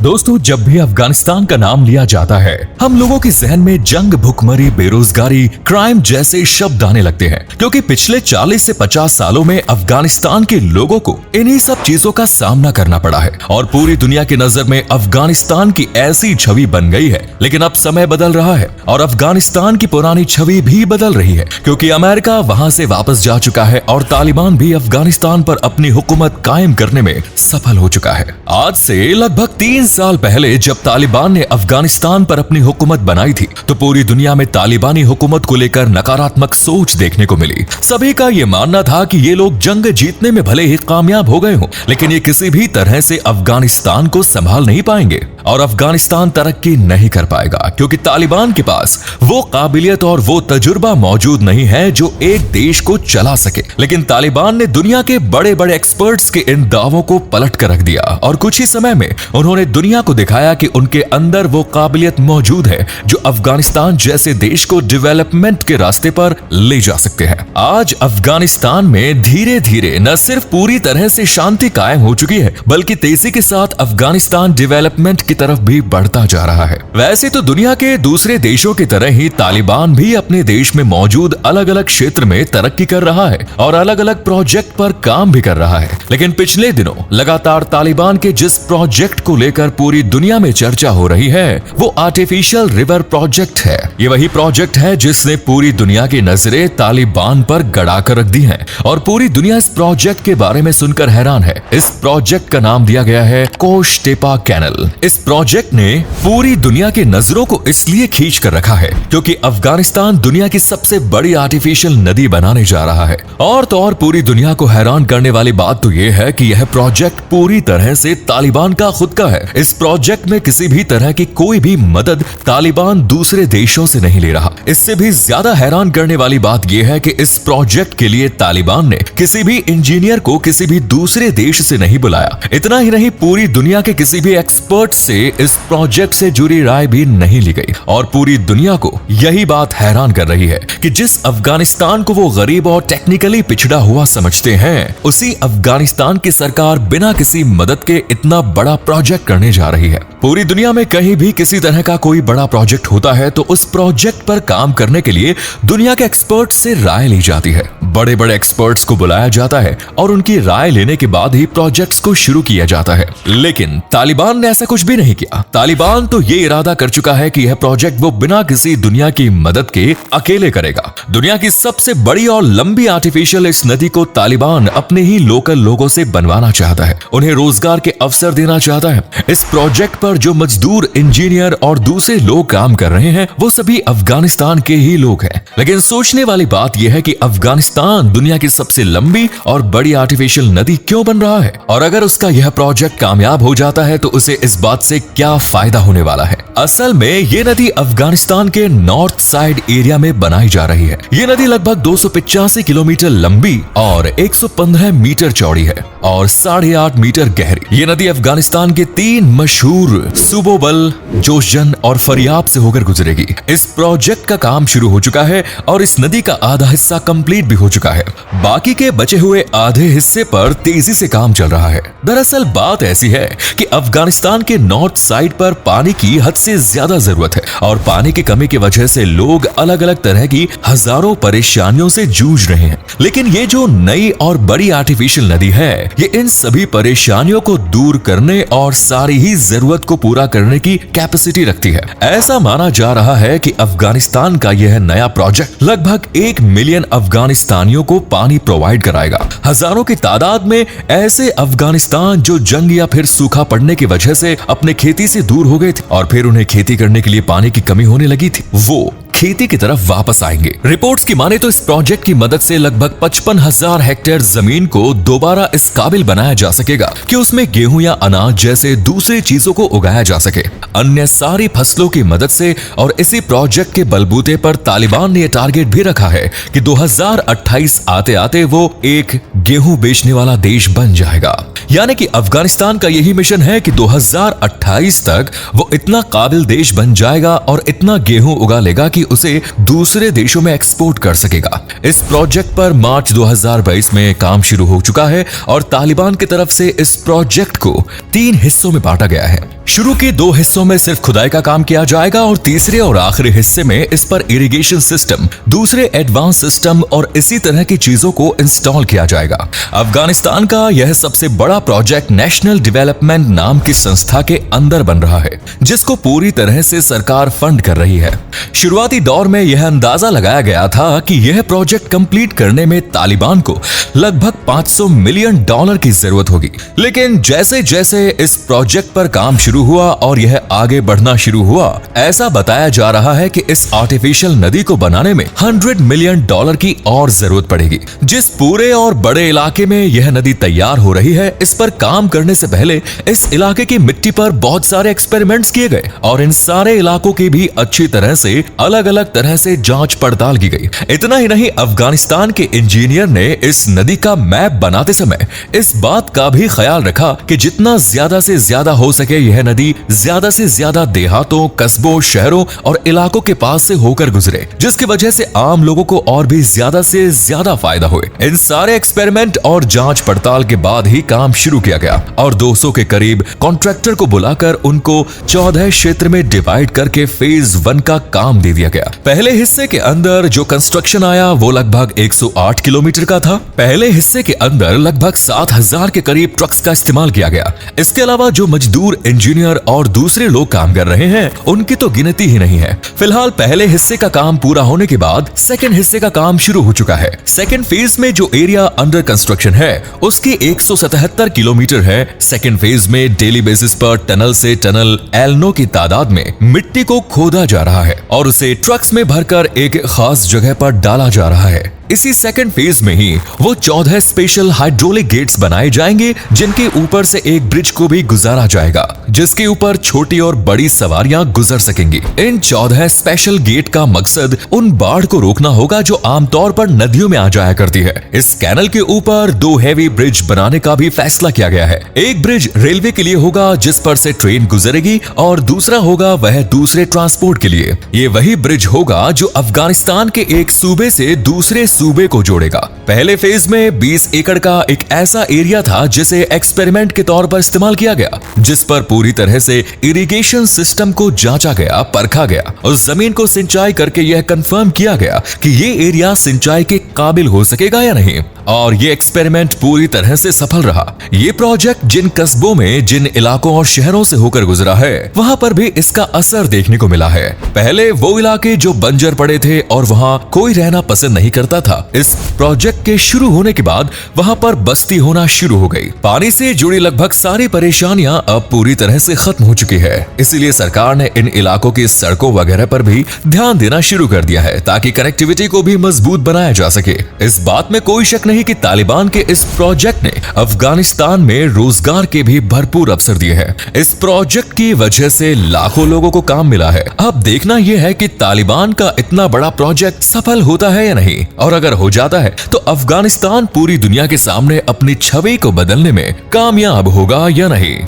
दोस्तों, जब भी अफगानिस्तान का नाम लिया जाता है हम लोगों के जहन में जंग, भुखमरी, बेरोजगारी, क्राइम जैसे शब्द आने लगते हैं, क्योंकि पिछले 40 से 50 सालों में अफगानिस्तान के लोगों को इन्हीं सब चीजों का सामना करना पड़ा है और पूरी दुनिया की नजर में अफगानिस्तान की ऐसी छवि बन गई है। लेकिन अब समय बदल रहा है और अफगानिस्तान की पुरानी छवि भी बदल रही है, क्योंकि अमेरिका वहां से वापस जा चुका है और तालिबान भी अफगानिस्तान पर अपनी हुकूमत कायम करने में सफल हो चुका है। आज से लगभग 3 साल पहले जब तालिबान ने अफगानिस्तान पर अपनी हुकूमत बनाई थी तो पूरी दुनिया में तालिबानी हुकूमत को लेकर नकारात्मक सोच देखने को मिली। सभी का ये मानना था कि ये लोग जंग जीतने में भले ही कामयाब हो गए हों, लेकिन ये किसी भी तरह से अफगानिस्तान को संभाल नहीं पाएंगे और अफगानिस्तान तरक्की नहीं कर पाएगा, क्योंकि तालिबान के पास वो काबिलियत और वो तजुर्बा मौजूद नहीं है जो एक देश को चला सके। लेकिन तालिबान ने दुनिया के बड़े बड़े एक्सपर्ट्स के इन दावों को पलट कर रख दिया और कुछ ही समय में उन्होंने दुनिया को दिखाया कि उनके अंदर वो काबिलियत मौजूद है जो अफगानिस्तान जैसे देश को डेवलपमेंट के रास्ते पर ले जा सकते हैं। आज अफगानिस्तान में धीरे धीरे न सिर्फ पूरी तरह से शांति कायम हो चुकी है, बल्कि तेजी के साथ अफगानिस्तान डेवलपमेंट की तरफ भी बढ़ता जा रहा है। वैसे तो दुनिया के दूसरे देशों की तरह ही तालिबान भी अपने देश में मौजूद अलग अलग क्षेत्र में तरक्की कर रहा है और अलग अलग प्रोजेक्ट पर काम भी कर रहा है। लेकिन पिछले दिनों लगातार तालिबान के जिस प्रोजेक्ट को लेकर पूरी दुनिया में चर्चा हो रही है वो आर्टिफिशियल रिवर प्रोजेक्ट है। ये वही प्रोजेक्ट है जिसने पूरी दुनिया की नजरें तालिबान पर गड़ा कर रख दी हैं और पूरी दुनिया इस प्रोजेक्ट के बारे में सुनकर हैरान है। इस प्रोजेक्ट का नाम दिया गया है कोश टेपा कैनल। इस प्रोजेक्ट ने पूरी दुनिया की नजरों को इसलिए खींच कर रखा है क्योंकि अफगानिस्तान दुनिया की सबसे बड़ी आर्टिफिशियल नदी बनाने जा रहा है। और तो और पूरी दुनिया को हैरान करने वाली बात तो यह है कि यह प्रोजेक्ट पूरी तरह से तालिबान का खुद का है। इस प्रोजेक्ट में किसी भी तरह की कोई भी मदद तालिबान दूसरे देशों से नहीं ले रहा। इससे भी ज्यादा हैरान करने वाली बात यह है कि इस प्रोजेक्ट के लिए तालिबान ने किसी भी इंजीनियर को किसी भी दूसरे देश से नहीं बुलाया। इतना ही नहीं, पूरी दुनिया के किसी भी एक्सपर्ट से इस प्रोजेक्ट से जुड़ी राय भी नहीं ली गई और पूरी दुनिया को यही बात हैरान कर रही है कि जिस अफगानिस्तान को वो गरीब और टेक्निकली पिछड़ा हुआ समझते हैं, उसी अफगानिस्तान की सरकार बिना किसी मदद के इतना बड़ा प्रोजेक्ट करने जा रही है। पूरी दुनिया में कहीं भी किसी तरह का कोई बड़ा प्रोजेक्ट होता है तो उस प्रोजेक्ट पर काम करने के लिए दुनिया के एक्सपर्ट्स से राय ली जाती है। बड़े बड़े एक्सपर्ट्स को बुलाया जाता है और उनकी राय लेने के बाद ही प्रोजेक्ट्स को शुरू किया जाता है। लेकिन तालिबान ने ऐसा कुछ भी नहीं किया। तालिबान तो ये इरादा कर चुका है कि यह प्रोजेक्ट वो बिना किसी दुनिया की मदद के अकेले करेगा। दुनिया की सबसे बड़ी और लंबी आर्टिफिशियल इस नदी को तालिबान अपने ही लोकल लोगों से बनवाना चाहता है, उन्हें रोजगार के अवसर देना चाहता है। इस प्रोजेक्ट पर जो मजदूर, इंजीनियर और दूसरे लोग काम कर रहे हैं वो सभी अफगानिस्तान के ही लोग हैं। लेकिन सोचने वाली बात यह है कि अफगानिस्तान दुनिया की सबसे लंबी और बड़ी आर्टिफिशियल नदी क्यों बन रहा है और अगर उसका यह प्रोजेक्ट कामयाब हो जाता है तो उसे इस बात से क्या फायदा होने वाला है। असल में ये नदी अफगानिस्तान के नॉर्थ साइड एरिया में बनाई जा रही है। ये नदी लगभग 285 किलोमीटर लंबी और 115 मीटर चौड़ी है और 8.5 मीटर गहरी। ये नदी अफगानिस्तान के 3 मशहूर सुबोबल, जोशजन और फरियाब से होकर गुजरेगी। इस प्रोजेक्ट का काम शुरू हो चुका है और इस नदी का आधा हिस्सा कंप्लीट भी हो चुका है। बाकी के बचे हुए आधे हिस्से पर तेजी से काम चल रहा है। दरअसल बात ऐसी है कि अफगानिस्तान के नॉर्थ साइड पर पानी की हद से ज्यादा जरूरत है और पानी की कमी की वजह से लोग अलग अलग तरह की हजारों परेशानियों से जूझ रहे हैं। लेकिन ये जो नई और बड़ी आर्टिफिशियल नदी है ये इन सभी परेशानियों को दूर करने और सारी ही जरूरत को पूरा करने की कैपेसिटी रखती है। ऐसा माना जा रहा है कि अफगानिस्तान का यह नया प्रोजेक्ट लगभग 1 मिलियन अफगानिस्तानियों को पानी प्रोवाइड कराएगा। हजारों की तादाद में ऐसे अफगानिस्तान जो जंग या फिर सूखा पड़ने की वजह से अपने खेती से दूर हो गए थे और फिर उन्हें खेती करने के लिए पानी की कमी होने लगी थी, वो खेती की तरफ वापस आएंगे। रिपोर्ट्स की माने तो इस प्रोजेक्ट की मदद से लगभग 55,000 हेक्टेयर जमीन को दोबारा इस काबिल बनाया जा सकेगा कि उसमें गेहूं या अनाज जैसे दूसरी चीजों को उगाया जा सके। अन्य सारी फसलों की मदद से और इसी प्रोजेक्ट के बलबूते पर तालिबान ने यह टारगेट भी रखा है कि 2028 आते आते वो एक गेहूं बेचने वाला देश बन जाएगा। यानी कि अफगानिस्तान का यही मिशन है कि 2028 तक वो इतना काबिल देश बन जाएगा और इतना गेहूं उगा लेगा कि उसे दूसरे देशों में एक्सपोर्ट कर सकेगा। इस प्रोजेक्ट पर मार्च 2022 में काम शुरू हो चुका है और तालिबान की तरफ से इस प्रोजेक्ट को 3 हिस्सों में बांटा गया है। शुरू के 2 हिस्सों में सिर्फ खुदाई का काम किया जाएगा और तीसरे और आखिरी हिस्से में इस पर इरिगेशन सिस्टम, दूसरे एडवांस सिस्टम और इसी तरह की चीजों को इंस्टॉल किया जाएगा। अफगानिस्तान का यह सबसे बड़ा प्रोजेक्ट नेशनल डेवलपमेंट नाम की संस्था के अंदर बन रहा है, जिसको पूरी तरह से सरकार फंड कर रही है। शुरुआती दौर में यह अंदाजा लगाया गया था कि यह प्रोजेक्ट कंप्लीट करने में तालिबान को लगभग $500 मिलियन की जरूरत होगी, लेकिन जैसे जैसे इस प्रोजेक्ट पर काम शुरू हुआ और यह आगे बढ़ना शुरू हुआ, ऐसा बताया जा रहा है कि इस आर्टिफिशियल नदी को बनाने में $100 मिलियन की और जरूरत पड़ेगी। जिस पूरे और बड़े इलाके में यह नदी तैयार हो रही है, इस पर काम करने से पहले इस इलाके की मिट्टी पर बहुत सारे एक्सपेरिमेंट्स किए गए और इन सारे इलाकों की भी अच्छी तरह से अलग अलग तरह से जांच पड़ताल की गई। इतना ही नहीं, अफगानिस्तान के इंजीनियर ने इस नदी का मैप बनाते समय इस बात का भी ख्याल रखा कि जितना ज्यादा से ज्यादा हो सके यह नदी ज्यादा से ज्यादा देहातों, कस्बों, शहरों और इलाकों के पास से होकर गुजरे, जिसकी वजह से आम लोगों को और भी ज्यादा से ज्यादा फायदा हुए। इन सारे एक्सपेरिमेंट और जांच पड़ताल के बाद ही काम शुरू किया गया और 200 के करीब कॉन्ट्रैक्टर को बुलाकर उनको 14 क्षेत्र में डिवाइड करके फेज 1 का काम दे दिया गया। पहले हिस्से के अंदर जो कंस्ट्रक्शन आया वो लगभग 108 किलोमीटर का था। पहले हिस्से के अंदर लगभग 7000 के करीब ट्रक्स का इस्तेमाल किया गया। इसके अलावा जो मजदूर, इंजीनियर और दूसरे लोग काम कर रहे हैं उनकी तो गिनती ही नहीं है। फिलहाल पहले हिस्से का काम पूरा होने के बाद सेकंड हिस्से का काम शुरू हो चुका है। सेकंड फेज में जो एरिया अंडर कंस्ट्रक्शन है उसकी 177 किलोमीटर है। सेकंड फेज में डेली बेसिस पर टनल से टनल एलनो की तादाद में मिट्टी को खोदा जा रहा है और उसे ट्रक्स में भरकर एक खास जगह पर डाला जा रहा है। इसी सेकंड फेज में ही वो 14 स्पेशल हाइड्रोलिक गेट्स बनाए जाएंगे, जिनके ऊपर से एक ब्रिज को भी गुजारा जाएगा, जिसके ऊपर छोटी और बड़ी सवारियां गुजर सकेंगी। इन 14 स्पेशल गेट का मकसद उन बाढ़ को रोकना होगा जो आमतौर पर नदियों में आ जाया करती है। इस कैनल के ऊपर 2 हैवी ब्रिज बनाने का भी फैसला किया गया है। एक ब्रिज रेलवे के लिए होगा जिस पर से ट्रेन गुजरेगी और दूसरा होगा वह दूसरे ट्रांसपोर्ट के लिए। ये वही ब्रिज होगा जो अफगानिस्तान के एक सूबे से दूसरे सूबे को जोड़ेगा। पहले फेज में 20 एकड़ का एक ऐसा एरिया था जिसे एक्सपेरिमेंट के तौर पर इस्तेमाल किया गया, जिस पर पूरी तरह से इरिगेशन सिस्टम को जांचा गया, परखा गया। उस जमीन को सिंचाई करके यह कंफर्म किया गया कि ये एरिया सिंचाई के काबिल हो सकेगा या नहीं, और ये एक्सपेरिमेंट पूरी तरह से सफल रहा। ये प्रोजेक्ट जिन कस्बों में, जिन इलाकों और शहरों से होकर गुजरा है, वहां पर भी इसका असर देखने को मिला है। पहले वो इलाके जो बंजर पड़े थे और वहां कोई रहना पसंद नहीं करता था, इस प्रोजेक्ट के शुरू होने के बाद वहां पर बस्ती होना शुरू हो गई। पानी से जुड़ी लगभग सारी परेशानियां अब पूरी तरह से खत्म हो चुकी है। इसीलिए सरकार ने इन इलाकों की सड़कों वगैरह पर भी ध्यान देना शुरू कर दिया है ताकि कनेक्टिविटी को भी मजबूत बनाया जा सके। इस बात में कोई शक नहीं कि तालिबान के इस प्रोजेक्ट ने अफगानिस्तान में रोजगार के भी भरपूर अवसर दिए हैं। इस प्रोजेक्ट की वजह से लाखों लोगों को काम मिला है। अब देखना यह है कि तालिबान का इतना बड़ा प्रोजेक्ट सफल होता है या नहीं, और अगर हो जाता है तो अफगानिस्तान पूरी दुनिया के सामने अपनी छवि को बदलने में कामयाब होगा या नहीं।